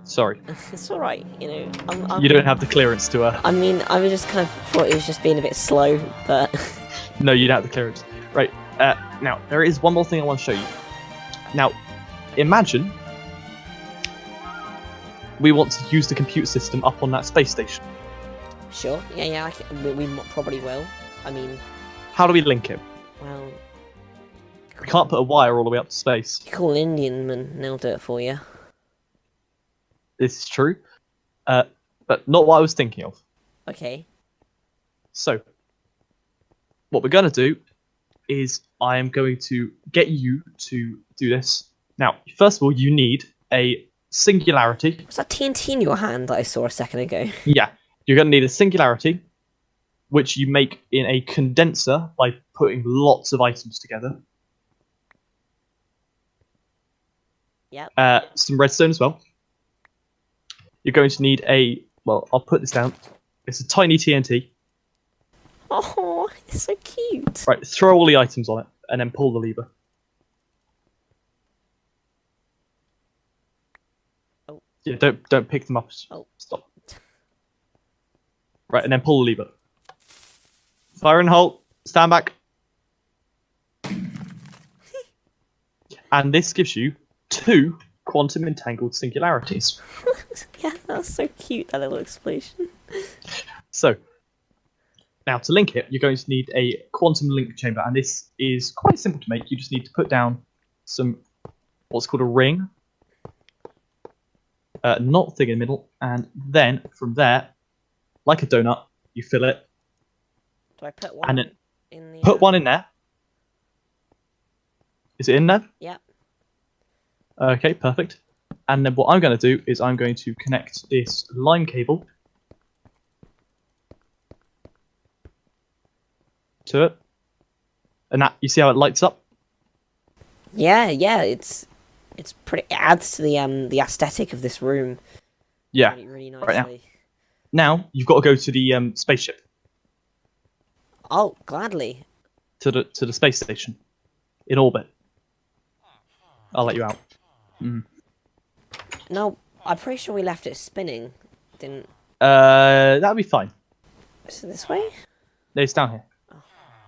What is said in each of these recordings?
Sorry. It's alright, you know. You don't have the clearance to... I mean, I was just kind of thought it was just being a bit slow, but... No, you don't have the clearance. Right, now, there is one more thing I want to show you. Now, imagine we want to use the compute system up on that space station. Sure, yeah, we probably will. I mean... How do we link it? Well... We can't put a wire all the way up to space. You call an Indian man and they'll do it for you. This is true. But not what I was thinking of. Okay. So, what we're going to do is I am going to get you to do this. Now, first of all, you need a singularity. Was that TNT in your hand that I saw a second ago? Yeah, you're going to need a singularity, which you make in a condenser by putting lots of items together. Yep. Some redstone as well. You're going to need a... Well, I'll put this down. It's a tiny TNT. Oh, it's so cute. Right, throw all the items on it, and then pull the lever. Oh. Yeah, don't pick them up. Oh. Stop. Right, and then pull the lever. Fire and hold. Stand back. And this gives you 2 quantum entangled singularities. Yeah, that's so cute, that little explosion. So, now to link it, you're going to need a quantum link chamber, and this is quite simple to make. You just need to put down some, what's called a ring, not thing in the middle, and then from there, like a donut, you fill it. Do I put one and then in the... Put one in there. Is it in there? Yeah. Okay, perfect. And then what I'm going to do is I'm going to connect this line cable to it. And that, you see how it lights up? Yeah, it's pretty... It adds to the aesthetic of this room. Yeah. Really Right nicely. now, you've got to go to the spaceship. Oh, gladly. To the space station. In orbit. I'll let you out. Mm. No, I'm pretty sure we left it spinning. Didn't... That'll be fine. Is it this way? No, it's down here.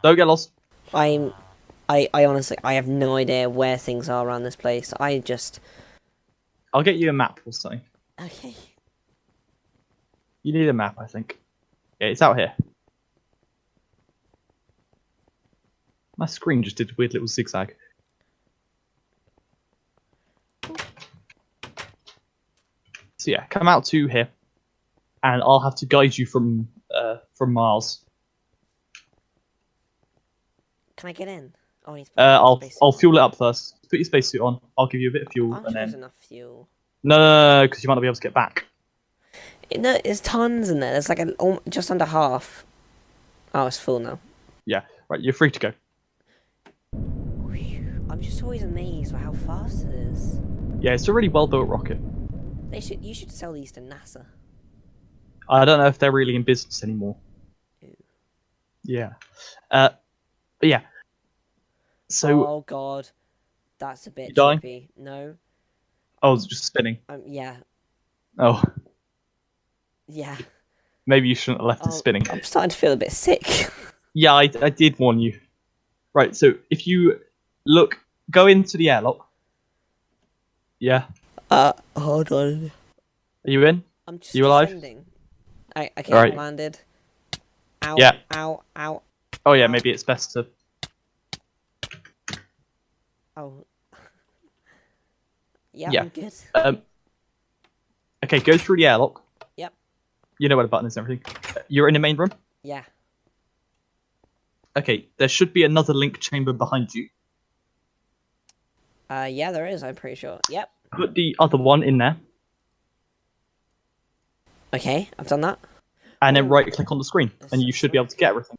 Don't get lost. I honestly, I have no idea where things are around this place. I'll get you a map or something. Okay. You need a map, I think. Yeah, it's out here. My screen just did a weird little zigzag. So yeah, come out to here, and I'll have to guide you from Mars. Can I get in? Oh, I need to put I'll fuel it up first. Put your spacesuit on. I'll give you a bit of fuel, I'm and sure then there's enough fuel. no, because you might not be able to get back. No, there's tons in there. There's like just under half. Oh, it's full now. Yeah, right. You're free to go. I'm just always amazed by how fast it is. Yeah, it's a really well built rocket. You should sell these to NASA. I don't know if they're really in business anymore. Ew. Yeah. But yeah. So. Oh god, that's a bit You dying? trippy. No. Oh, it's just spinning. Yeah. Oh. Yeah. Maybe you shouldn't have left it spinning. I'm starting to feel a bit sick. Yeah, I did warn you. Right, so if you go into the airlock. Yeah. Hold on. Are you in? I'm just you alive? descending. Okay, Right. I landed. Ow, Yeah. Ow, ow. Oh yeah, maybe it's best to... Oh. Yeah, Yeah. I'm good. Okay, go through the airlock. Yep. You know where the button is and everything. You're in the main room? Yeah. Okay, there should be another link chamber behind you. Yeah, there is, I'm pretty sure. Yep. Put the other one in there. Okay, I've done that. And then right-click on the screen, and you should be able to get everything.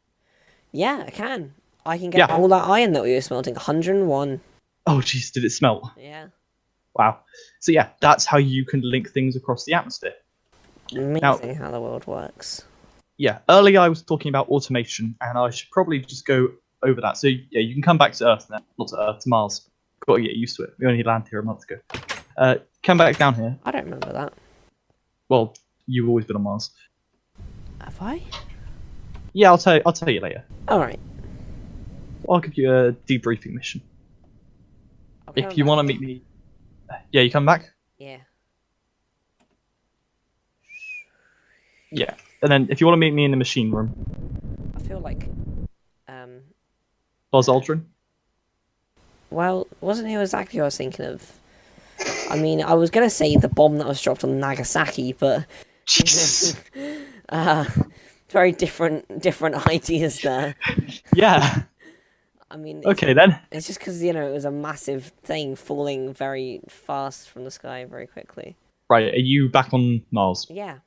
Yeah, I can. I can get all that iron that we were smelting. 101. Oh, jeez, did it smelt? Yeah. Wow. So yeah, that's how you can link things across the atmosphere. Amazing how the world works. Yeah, earlier I was talking about automation, and I should probably just go over that. So yeah, you can come back to Earth now. Not to Earth, to Mars. Got to get used to it. We only landed here a month ago. Come back down here. I don't remember that. Well, you've always been on Mars. Have I? Yeah, I'll tell you later. All right. I'll give you a debriefing mission. If you want to meet me, yeah, you come back. Yeah. Yeah, and then if you want to meet me in the machine room, I feel like, Buzz Aldrin. well, wasn't it exactly what I was thinking of? I mean, I was gonna say the bomb that was dropped on Nagasaki, but Jesus. very different ideas there. Yeah. I mean, Okay then. it's just because it was a massive thing falling very fast from the sky very quickly. Right, are you back on Mars? Yeah.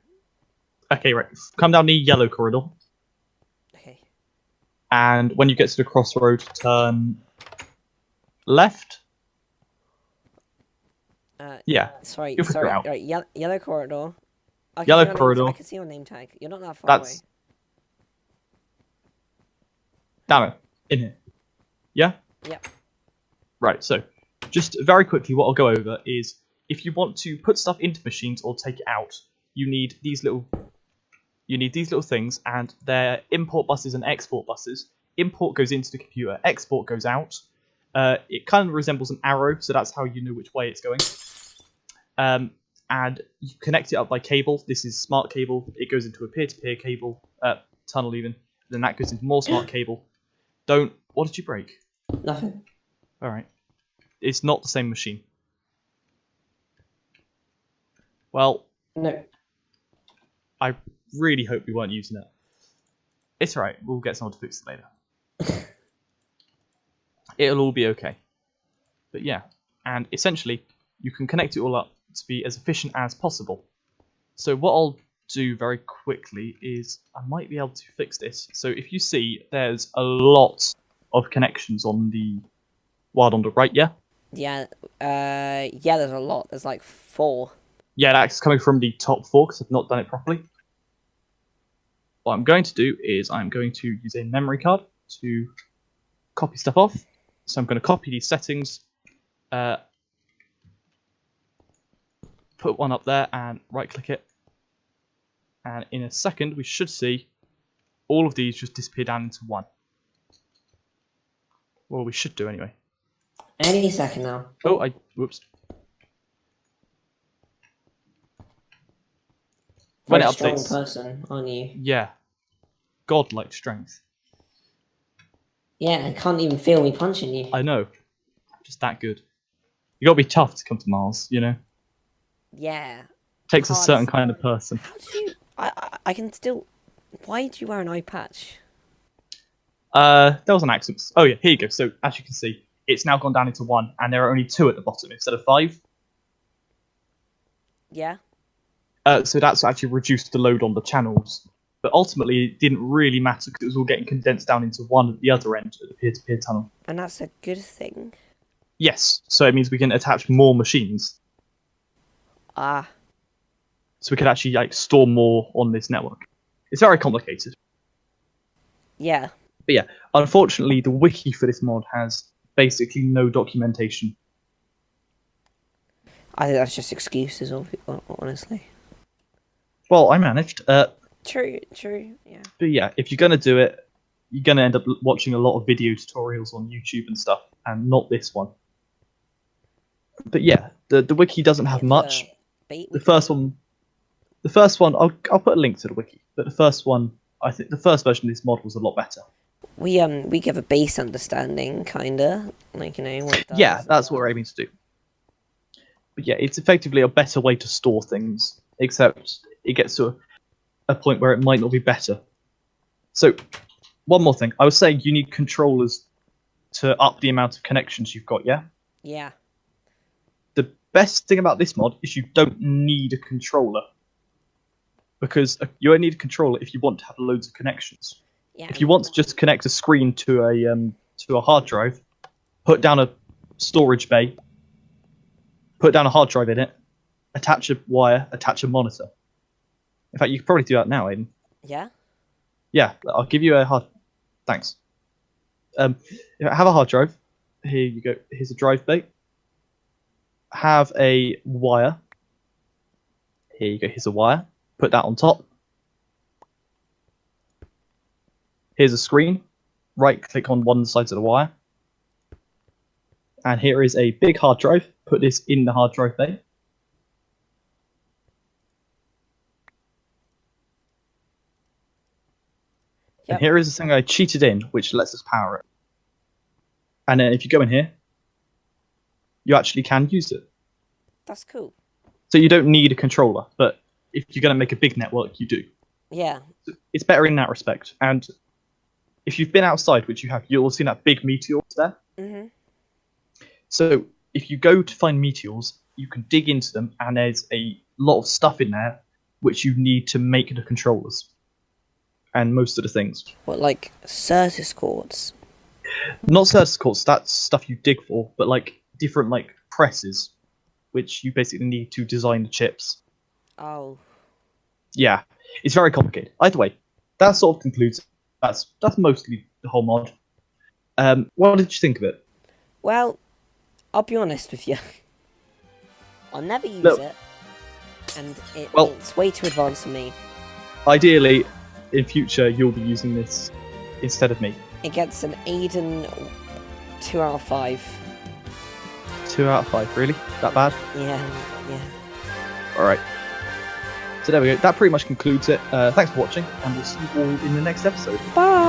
Okay, right. Come down the yellow corridor, Okay. and when you get to the crossroad, turn left. Yeah. Sorry. You'll figure it out. Right. Yellow corridor. Yellow corridor. I can see your name tag. You're not that far away. Damn it. In here. Yeah? Yep. Right, so just very quickly what I'll go over is if you want to put stuff into machines or take it out, you need these little things, and they're import buses and export buses. Import goes into the computer, export goes out. It kind of resembles an arrow, so that's how you know which way it's going. And you connect it up by cable. This is smart cable. It goes into a peer-to-peer cable, tunnel even. Then that goes into more smart cable. What did you break? Nothing. All right. It's not the same machine. Well, No. I really hope we weren't using it. It's alright, we'll get someone to fix it later. It'll all be okay. But yeah, and essentially, you can connect it all up to be as efficient as possible. So what I'll do very quickly is, I might be able to fix this. So if you see, there's a lot of connections on the one on the right, yeah? Yeah. Yeah. There's a lot. There's like 4. Yeah, that's coming from the top 4 because I've not done it properly. What I'm going to do is I'm going to use a memory card to copy stuff off. So I'm going to copy these settings, put one up there and right click it. And in a second we should see all of these just disappear down into one. Well, we should do anyway. Any second now. Oh, whoops. When it updates. Strong person, aren't you? Yeah. Godlike strength. Yeah, I can't even feel me punching you. I know. Just that good. You gotta be tough to come to Mars, you know? Yeah. Takes a certain kind of person. How did you... I can still... Why do you wear an eye patch? That was an accident. Oh yeah, here you go. So, as you can see, it's now gone down into 1, and there are only 2 at the bottom instead of 5. Yeah. So that's actually reduced the load on the channels. But ultimately, it didn't really matter because it was all getting condensed down into 1 at the other end of the peer-to-peer tunnel. And that's a good thing. Yes, so it means we can attach more machines. Ah. So we can actually store more on this network. It's very complicated. Yeah. But yeah, unfortunately, the wiki for this mod has basically no documentation. I think that's just excuses, honestly. Well, I managed. True, yeah. But yeah, if you're going to do it, you're going to end up watching a lot of video tutorials on YouTube and stuff, and not this one. But yeah, the wiki doesn't have much. The first one, I'll put a link to the wiki. But the first one, I think the first version of this mod was a lot better. We give a base understanding, kinda, like, what it does. Yeah, that's what we're aiming to do. But yeah, it's effectively a better way to store things, except it gets to a point where it might not be better. So, one more thing. I was saying you need controllers to up the amount of connections you've got, yeah? Yeah. The best thing about this mod is you don't need a controller. Because you only need a controller if you want to have loads of connections. Yeah. If you want to just connect a screen to a hard drive, put down a storage bay, put down a hard drive in it, attach a wire, attach a monitor. In fact, you could probably do that now, Aiden. Yeah? Yeah, I'll give you a hard... Thanks. Have a hard drive. Here you go. Here's a drive bay. Have a wire. Here you go. Here's a wire. Put that on top. Here's a screen. Right-click on one side of the wire. And here is a big hard drive. Put this in the hard drive bay. Yep. And here is the thing I cheated in, which lets us power it. And then if you go in here, you actually can use it. That's cool. So you don't need a controller, but if you're going to make a big network, you do. Yeah. It's better in that respect. And if you've been outside, which you have, you'll have seen that big meteor there. Mhm. So if you go to find meteors, you can dig into them, and there's a lot of stuff in there which you need to make the controllers. And most of the things. What, like Certus cords? Not Certus cords, that's stuff you dig for, but like different like presses, which you basically need to design the chips. Oh. Yeah, it's very complicated. Either way, that sort of concludes. That's mostly the whole mod. What did you think of it? Well, I'll be honest with you. I'll never use Look. it, and it's way too advanced for me. Ideally, in future, you'll be using this instead of me. It gets an Aiden 2 out of 5. 2 out of 5, really? That bad? Yeah. Alright. So there we go. That pretty much concludes it. Thanks for watching, and we'll see you all in the next episode. Bye!